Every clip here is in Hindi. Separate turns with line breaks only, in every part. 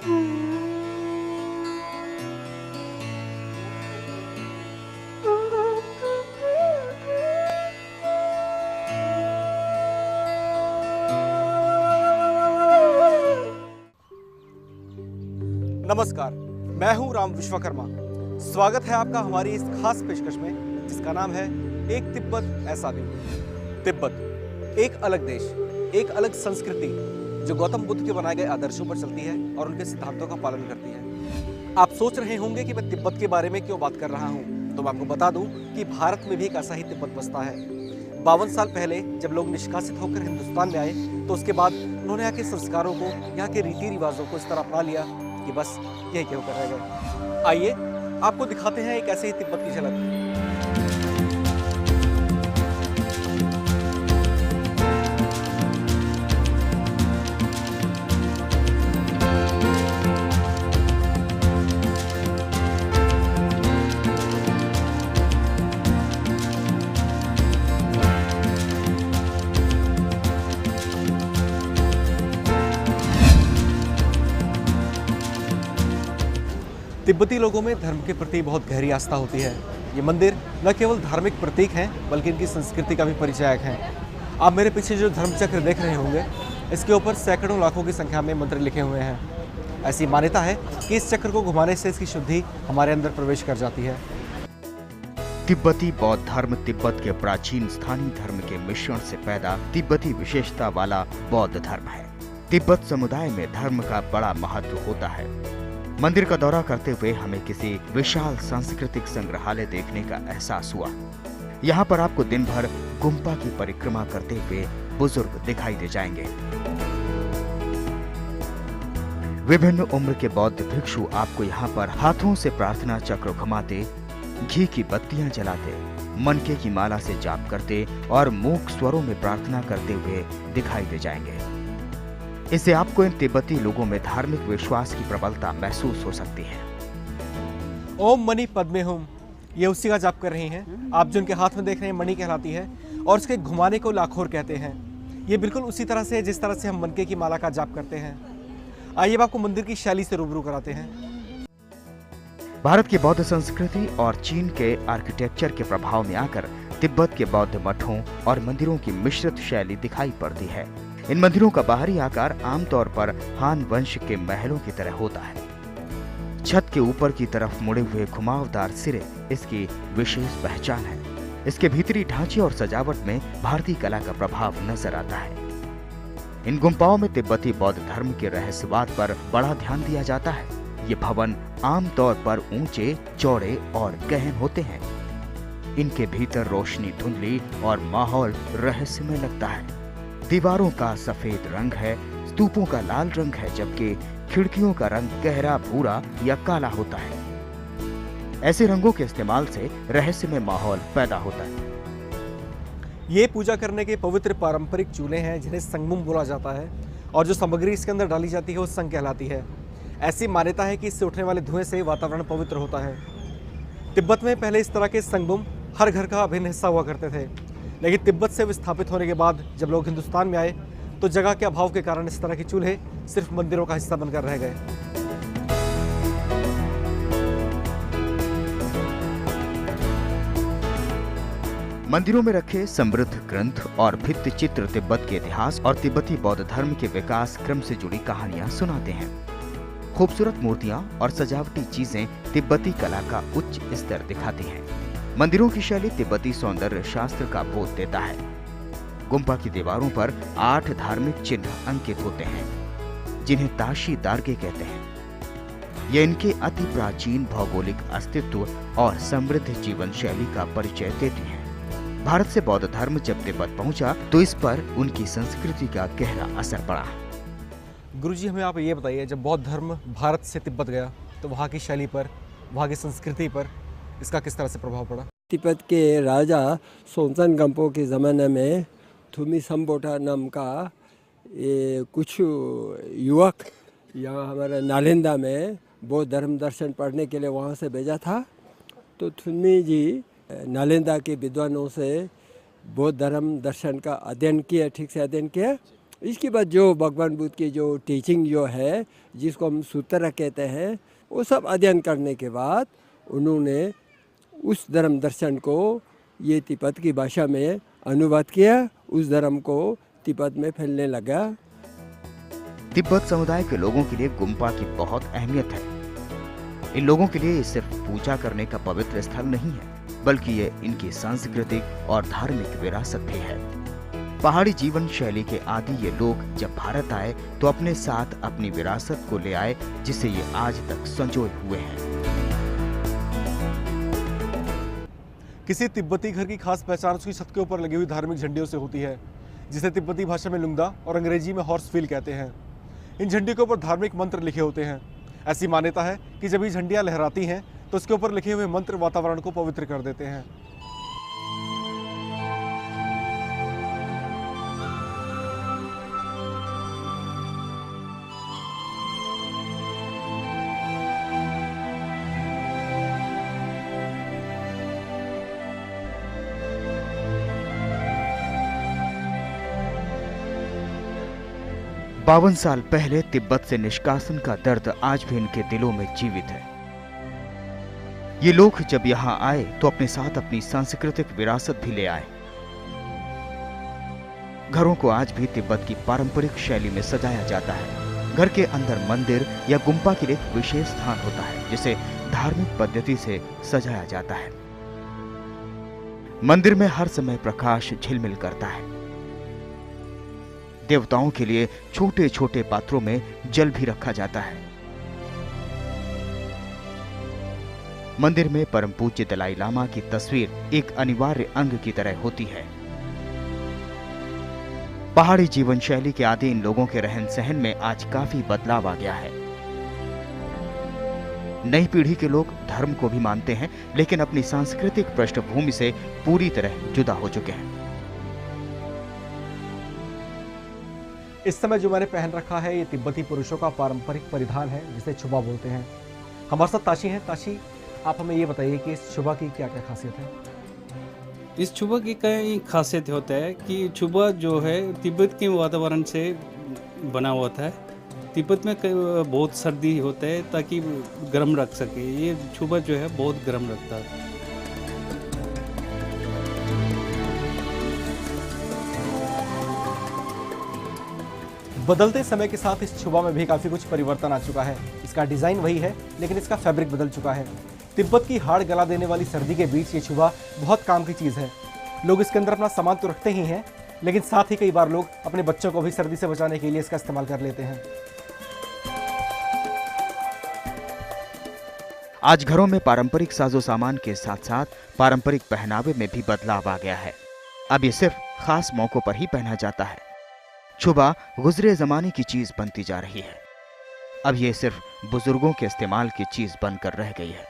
नमस्कार, मैं हूं राम विश्वकर्मा। स्वागत है आपका हमारी इस खास पेशकश में जिसका नाम है एक तिब्बत ऐसा भी। तिब्बत एक अलग देश, एक अलग संस्कृति जो गौतम बुद्ध के बनाए गए आदर्शों पर चलती है और उनके सिद्धांतों का पालन करती है। आप सोच रहे होंगे कि मैं तिब्बत के बारे में क्यों बात कर रहा हूं, तो मैं आपको बता दूं कि भारत में भी एक ऐसा ही तिब्बत बसता है। 52 साल पहले जब लोग निष्कासित होकर हिंदुस्तान में आए तो उसके बाद उन्होंने यहाँ के संस्कारों को, यहाँ के रीति रिवाजों को इस तरह अपना लिया कि बस यही क्यों कर रह गए। आइए आपको दिखाते हैं एक ऐसे ही तिब्बत की झलक। तिब्बती लोगों में धर्म के प्रति बहुत गहरी आस्था होती है। ये मंदिर न केवल धार्मिक प्रतीक हैं बल्कि इनकी संस्कृति का भी परिचायक हैं। आप मेरे पीछे जो धर्मचक्र देख रहे होंगे, इसके ऊपर सैकड़ों लाखों की संख्या में मंत्र लिखे हुए हैं। ऐसी मान्यता है कि इस चक्र को घुमाने से इसकी शुद्धि हमारे अंदर प्रवेश कर जाती है।
तिब्बती बौद्ध धर्म तिब्बत के प्राचीन स्थानीय धर्म के मिश्रण से पैदा तिब्बती विशेषता वाला बौद्ध धर्म है। तिब्बत समुदाय में धर्म का बड़ा महत्व होता है। मंदिर का दौरा करते हुए हमें किसी विशाल सांस्कृतिक संग्रहालय देखने का एहसास हुआ। यहाँ पर आपको दिन भर गुम्पा की परिक्रमा करते हुए बुजुर्ग दिखाई दे जाएंगे। विभिन्न उम्र के बौद्ध भिक्षु आपको यहाँ पर हाथों से प्रार्थना चक्र घुमाते, घी की बत्तियां जलाते, मनके की माला से जाप करते और मूक स्वरों में प्रार्थना करते हुए दिखाई दे जाएंगे। इससे आपको इन तिब्बती लोगों में धार्मिक विश्वास की प्रबलता महसूस हो सकती है।
ओम मणि पद्मे होम, ये उसी का जाप कर रही हैं। आप जो उनके हाथ में देख रहे हैं मणि कहलाती है और उसके घुमाने को लाखोर कहते हैं। ये बिल्कुल उसी तरह से जिस तरह से हम मनके की माला का जाप करते हैं। आइए अब आपको मंदिर की शैली से रूबरू कराते हैं।
भारत की बौद्ध संस्कृति और चीन के आर्किटेक्चर के प्रभाव में आकर तिब्बत के बौद्ध मठों और मंदिरों की मिश्रित शैली दिखाई पड़ती है। इन मंदिरों का बाहरी आकार आमतौर पर हान वंश के महलों की तरह होता है। छत के ऊपर की तरफ मुड़े हुए घुमावदार सिरे इसकी विशेष पहचान है। इसके भीतरी ढांचे और सजावट में भारतीय कला का प्रभाव नजर आता है। इन गुम्पाओं में तिब्बती बौद्ध धर्म के रहस्यवाद पर बड़ा ध्यान दिया जाता है। ये भवन आमतौर पर ऊंचे, चौड़े और गहन होते हैं। इनके भीतर रोशनी धुंधली और माहौल रहस्यमय लगता है। दीवारों का सफेद रंग है, स्तूपों का लाल रंग है, जबकि खिड़कियों का रंग गहरा भूरा या काला होता है। ऐसे रंगों के इस्तेमाल से रहस्यमय माहौल पैदा होता है।
ये पूजा करने के पवित्र पारंपरिक चूल्हे हैं जिन्हें संगमुम बोला जाता है और जो सामग्री इसके अंदर डाली जाती है वो संग कहलाती है। ऐसी मान्यता है कि इससे उठने वाले धुएं से वातावरण पवित्र होता है। तिब्बत में पहले इस तरह के संगमुम हर घर का अभिन्न हिस्सा हुआ करते थे, लेकिन तिब्बत से विस्थापित होने के बाद जब लोग हिंदुस्तान में आए तो जगह के अभाव के कारण इस तरह के चूल्हे सिर्फ मंदिरों का हिस्सा बनकर रह गए।
मंदिरों में रखे समृद्ध ग्रंथ और भित्ति चित्र तिब्बत के इतिहास और तिब्बती बौद्ध धर्म के विकास क्रम से जुड़ी कहानियां सुनाते हैं। खूबसूरत मूर्तियां और सजावटी चीजें तिब्बती कला का उच्च स्तर दिखाती हैं। मंदिरों की शैली तिब्बती सौंदर्य शास्त्र का बोध देता है। गुम्पा की दीवारों पर 8 धार्मिक चिन्ह अंकित होते हैं, जिन्हें ताशी दार्गे कहते हैं। ये इनके अति प्राचीन भौगोलिक अस्तित्व और समृद्ध जीवन शैली का परिचय देती हैं। भारत से बौद्ध धर्म जब तिब्बत पहुंचा तो इस पर उनकी संस्कृति का गहरा असर पड़ा।
गुरुजी, हमें आप ये बताइए, जब बौद्ध धर्म भारत से तिब्बत गया तो वहाँ की शैली पर, वहाँ की संस्कृति पर इसका किस तरह से प्रभाव पड़ा?
तिब्बत के राजा सोनसन गंपो के ज़माने में थुमी संबोटा नाम का ये कुछ युवक यहाँ हमारे नालंदा में बौद्ध धर्म दर्शन पढ़ने के लिए वहाँ से भेजा था। तो थुमी जी नालंदा के विद्वानों से बौद्ध धर्म दर्शन का अध्ययन किया, ठीक से अध्ययन किया इसके बाद जो भगवान बुद्ध की जो टीचिंग जो है, जिसको हम सूत्र कहते हैं, वो सब अध्ययन करने के बाद उन्होंने उस धर्म दर्शन को ये तिब्बत की भाषा में अनुवाद किया। उस धर्म को तिब्बत में फैलने लगा।
तिब्बत समुदाय के लोगों के लिए गुम्पा की बहुत अहमियत है। इन लोगों के लिए ये सिर्फ पूजा करने का पवित्र स्थल नहीं है, बल्कि ये इनकी सांस्कृतिक और धार्मिक विरासत भी है। पहाड़ी जीवन शैली के आदि ये लोग जब भारत आए तो अपने साथ अपनी विरासत को ले आए, जिसे ये आज तक संजोए हुए हैं।
किसी तिब्बती घर की खास पहचान उसकी छत के ऊपर लगी हुई धार्मिक झंडियों से होती है, जिसे तिब्बती भाषा में लुंगदा और अंग्रेजी में हॉर्स फील कहते हैं। इन झंडियों के ऊपर धार्मिक मंत्र लिखे होते हैं। ऐसी मान्यता है कि जब ये झंडियां लहराती हैं तो उसके ऊपर लिखे हुए मंत्र वातावरण को पवित्र कर देते हैं।
बावन साल पहले तिब्बत से निष्कासन का दर्द आज भी इनके दिलों में जीवित है। ये लोग जब यहाँ आए तो अपने साथ अपनी सांस्कृतिक विरासत भी ले आए। घरों को आज भी तिब्बत की पारंपरिक शैली में सजाया जाता है। घर के अंदर मंदिर या गुम्पा के लिए एक विशेष स्थान होता है, जिसे धार्मिक पद्धति से सजाया जाता है। मंदिर में हर समय प्रकाश झिलमिल करता है। देवताओं के लिए छोटे छोटे पात्रों में जल भी रखा जाता है। मंदिर में परम पूज्य दलाई लामा की तस्वीर एक अनिवार्य अंग की तरह होती है। पहाड़ी जीवन शैली के आदि इन लोगों के रहन सहन में आज काफी बदलाव आ गया है। नई पीढ़ी के लोग धर्म को भी मानते हैं, लेकिन अपनी सांस्कृतिक पृष्ठभूमि से पूरी तरह जुदा हो चुके हैं।
इस समय जो मैंने पहन रखा है ये तिब्बती पुरुषों का पारंपरिक परिधान है, जिसे छुबा बोलते हैं। हमारे साथ ताशी हैं। ताशी, आप हमें ये बताइए कि इस छुबा की क्या क्या खासियत है?
इस छुबा की कई खासियत होता है कि छुबा जो है तिब्बत के वातावरण से बना हुआ था। तिब्बत में बहुत सर्दी होता है, ताकि गर्म रख सके। ये छुबा जो है बहुत गर्म रखता है।
बदलते समय के साथ इस छुबा में भी काफ़ी कुछ परिवर्तन आ चुका है। इसका डिज़ाइन वही है, लेकिन इसका फैब्रिक बदल चुका है। तिब्बत की हाड़ गला देने वाली सर्दी के बीच ये छुबा बहुत काम की चीज़ है। लोग इसके अंदर अपना सामान तो रखते ही हैं, लेकिन साथ ही कई बार लोग अपने बच्चों को भी सर्दी से बचाने के लिए इसका इस्तेमाल कर लेते हैं।
आज घरों में पारंपरिक साजो सामान के साथ साथ पारंपरिक पहनावे में भी बदलाव आ गया है। अब ये सिर्फ खास मौकों पर ही पहना जाता है। छुबा गुजरे जमाने की चीज बनती जा रही है। अब ये सिर्फ बुजुर्गों के इस्तेमाल की चीज बनकर रह गई है।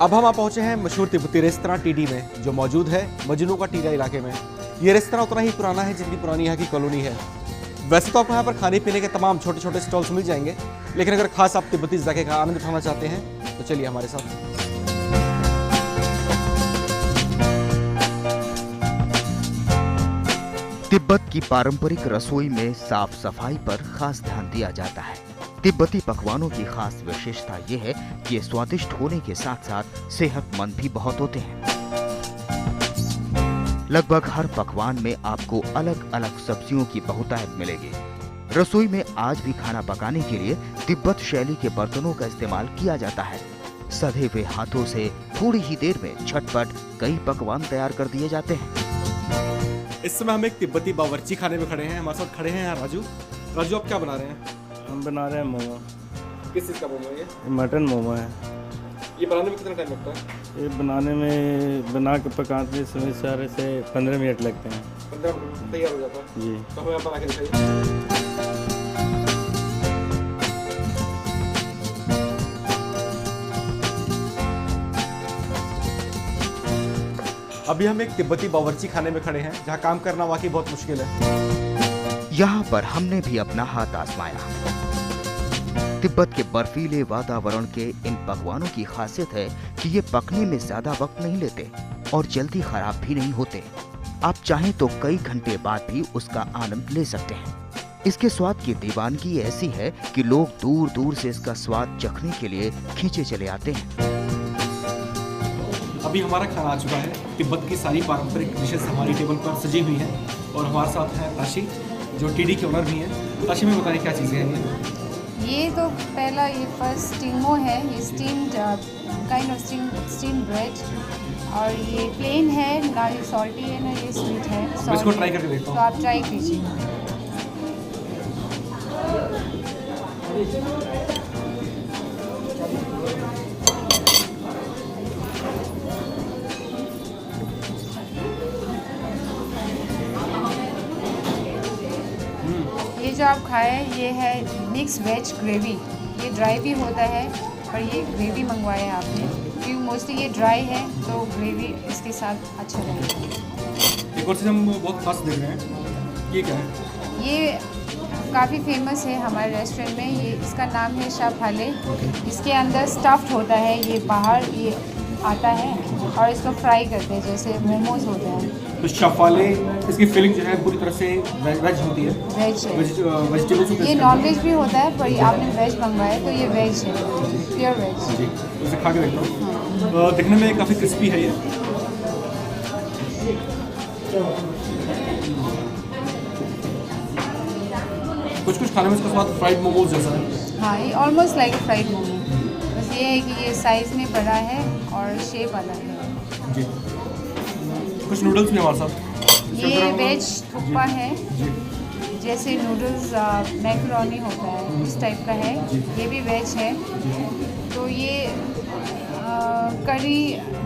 अब हम पहुंचे हैं मशहूर तिब्बती रेस्तरां टीडी में, जो मौजूद है मजनू का टीला इलाके में। ये रेस्तरां उतना ही पुराना है जितनी पुरानी यहाँ की कॉलोनी है। वैसे तो आपको यहाँ पर खाने पीने के तमाम छोटे छोटे स्टॉल्स मिल जाएंगे, लेकिन अगर खास आप तिब्बती जाके का आनंद उठाना चाहते हैं तो चलिए हमारे साथ।
तिब्बत की पारंपरिक रसोई में साफ सफाई पर खास ध्यान दिया जाता है। तिब्बती पकवानों की खास विशेषता यह है कि ये स्वादिष्ट होने के साथ साथ सेहतमंद भी बहुत होते हैं। लगभग हर पकवान में आपको अलग अलग सब्जियों की बहुतायत मिलेगी। रसोई में आज भी खाना पकाने के लिए तिब्बत शैली के बर्तनों का इस्तेमाल किया जाता है। सधे हुए हाथों से थोड़ी ही देर में झटपट कई पकवान तैयार कर दिए जाते हैं।
इस समय हम एक तिब्बती बावर्ची खाने में खड़े हैं। हमारे साथ खड़े हैं राजू। राजू, आप क्या बना रहे हैं?
हम बना रहे हैं मोमो।
किस चीज़ का मोमो है ये?
मटन मोमो है।
ये बनाने में कितना टाइम लगता है?
ये बनाने में बना के पकाने में सारे से 15 मिनट लगते हैं।
15 मिनट तैयार हो जाता है
जी।
तो हमें आप बना के दिखाइए। अभी हम एक तिब्बती बावर्ची खाने में खड़े हैं, जहाँ काम करना वाकई बहुत मुश्किल है।
यहाँ पर हमने भी अपना हाथ आजमाया। तिब्बत के बर्फीले वातावरण के इन पकवानों की खासियत है कि ये पकने में ज्यादा वक्त नहीं लेते और जल्दी खराब भी नहीं होते। आप चाहें तो कई घंटे बाद भी उसका आनंद ले सकते हैं। इसके स्वाद की दीवानगी ऐसी है कि लोग दूर दूर से इसका स्वाद चखने के लिए खींचे चले आते हैं।
अभी हमारा खाना आ चुका है। तिब्बत की सारी पारंपरिक डिशेस हमारी टेबल पर सजी हुई हैं और हमारे साथ हैं ताशी, जो टीडी के ओनर भी हैं। ताशी में बताइए क्या चीज़ें हैं
ये तो पहला ये फर्स्ट स्टीमो है, ये steamed kind of steam bread, और ये प्लेन है, ना ये सॉल्टी है ना ये स्वीट है।
मैं इसको ट्राई करके देखता हूँ।
तो आप ट्राई कीजिए। ये जो आप खाए ये है मिक्स वेज ग्रेवी। ये ड्राई भी होता है पर ये ग्रेवी मंगवाया है आपने, क्योंकि मोस्टली ये ड्राई है तो ग्रेवी इसके साथ अच्छा लगेगा।
एक और चीज़ हम बहुत खास देख रहे हैं, ये क्या है?
ये काफ़ी फेमस है हमारे रेस्टोरेंट में। ये इसका नाम है शाफाले। इसके अंदर स्टफ्ड होता है, ये बाहर ये आता है और इसको फ्राई करते हैं जैसे मोमोज होते हैं।
तो शाफाले, इसकी फीलिंग जो है पूरी तरह से वेज होती है।
वेज है।
वेजिटेबल्स होते हैं।
ये नॉन वेज भी होता है पर आपने वेज मंगवाया तो ये वेज है, प्योर वेज।
जी, इसे खा के देखता हूँ। दिखने में काफ़ी क्रिस्पी है ये। कुछ खाने में इसका स्वाद फ्राइड मोमोज जैसा है।
हाँ, ये ऑलमोस्ट लाइक फ्राइड मोमो, बस ये है कि ये साइज़ में बड़ा है और शेप अलग है।
जी, कुछ नूडल्स भी हमारे साथ।
ये वेज थुप्पा है, जैसे नूडल्स मैकरोनी होता है उस टाइप का है। ये भी वेज है। तो ये करी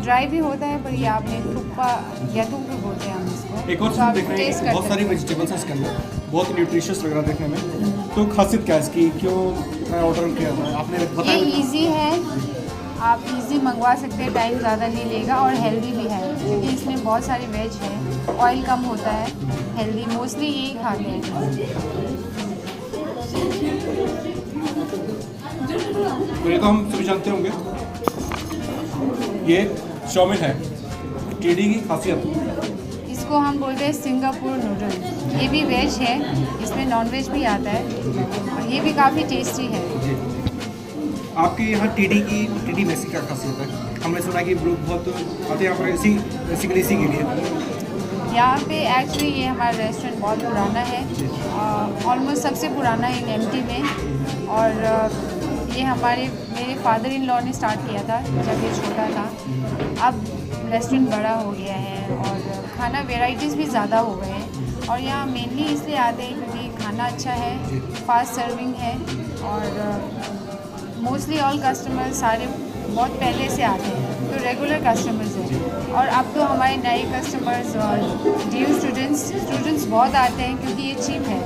ड्राई भी होता है पर ये आपने थुप्पा या भी बोलते हैं हम इसको।
एक और चीज़ देख रहे हैं, बहुत सारी वेजिटेबल्स हैं इसके अंदर, बहुत न्यूट्रिशियस लग रहा है देखने में। तो खासियत क्या है इसकी, क्यों मैं ऑर्डर किया था आपने बताया?
ये इजी है, आप इजी मंगवा सकते हैं, टाइम ज़्यादा नहीं लेगा और हेल्दी भी है क्योंकि इसमें बहुत सारी वेज है, ऑयल कम होता है, हेल्दी मोस्टली यही खाते हैं।
तो ये तो हम सभी जानते होंगे, ये चाउमीन है, टीडी की खासियत।
इसको हम बोलते हैं सिंगापुर नूडल। ये भी वेज है, इसमें नॉन वेज भी आता है और ये भी काफ़ी टेस्टी है।
आपके यहाँ टीडी मेसी क्या खासियत है? हमने सुना कि लोग बहुत आते हैं यहाँ पर इसी के लिए।
यहाँ पे एक्चुअली ये हमारा रेस्टोरेंट बहुत पुराना है, ऑलमोस्ट सबसे पुराना है एमटी में। और ये मेरे फादर इन लॉ ने स्टार्ट किया था जब ये छोटा था। अब रेस्टोरेंट बड़ा हो गया है और खाना वेराइटीज़ भी ज़्यादा हो गए हैं। और यहाँ मेनली इसलिए आते हैं क्योंकि खाना अच्छा है, फास्ट सर्विंग है और मोस्टली ऑल कस्टमर सारे बहुत पहले से आते हैं तो रेगुलर कस्टमर्स हैं। और अब तो हमारे नए कस्टमर्स और ड्यू स्टूडेंट्स बहुत आते हैं क्योंकि ये चीप है।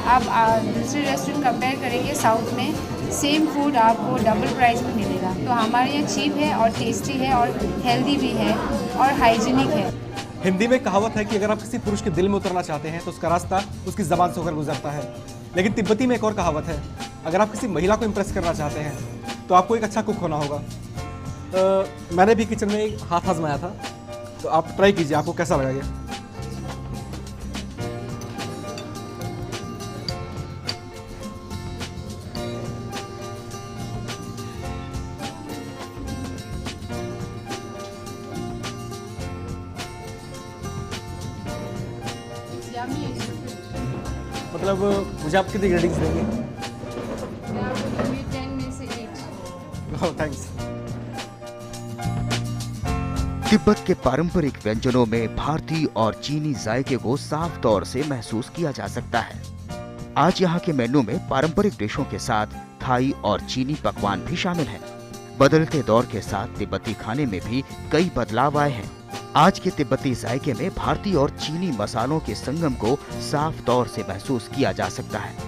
आप दूसरे रेस्टोरेंट कंपेयर करेंगे साउथ में, सेम फूड आपको डबल प्राइस में मिलेगा। तो हमारे यहाँ चीप है और टेस्टी है और हेल्दी भी है और हाइजीनिक है।
हिंदी में कहावत है कि अगर आप किसी पुरुष के दिल में उतरना चाहते हैं तो उसका रास्ता उसकी ज़बान से होकर गुजरता है। लेकिन तिब्बती में एक और कहावत है, अगर आप किसी महिला को इम्प्रेस करना चाहते हैं तो आपको एक अच्छा कुक होना होगा। मैंने भी किचन में एक हाथ आजमाया था, तो आप ट्राई कीजिए, आपको कैसा लगेगा। मतलब मुझे आप कितनी रेटिंग्स देंगे?
10 में से 8।
थैंक्स।
तिब्बत के पारंपरिक व्यंजनों में भारतीय और चीनी जायके को साफ तौर से महसूस किया जा सकता है। आज यहाँ के मेन्यू में पारंपरिक डिशों के साथ थाई और चीनी पकवान भी शामिल हैं। बदलते दौर के साथ तिब्बती खाने में भी कई बदलाव आए हैं। आज के तिब्बती जायके में भारतीय और चीनी मसालों के संगम को साफ तौर से महसूस किया जा सकता है।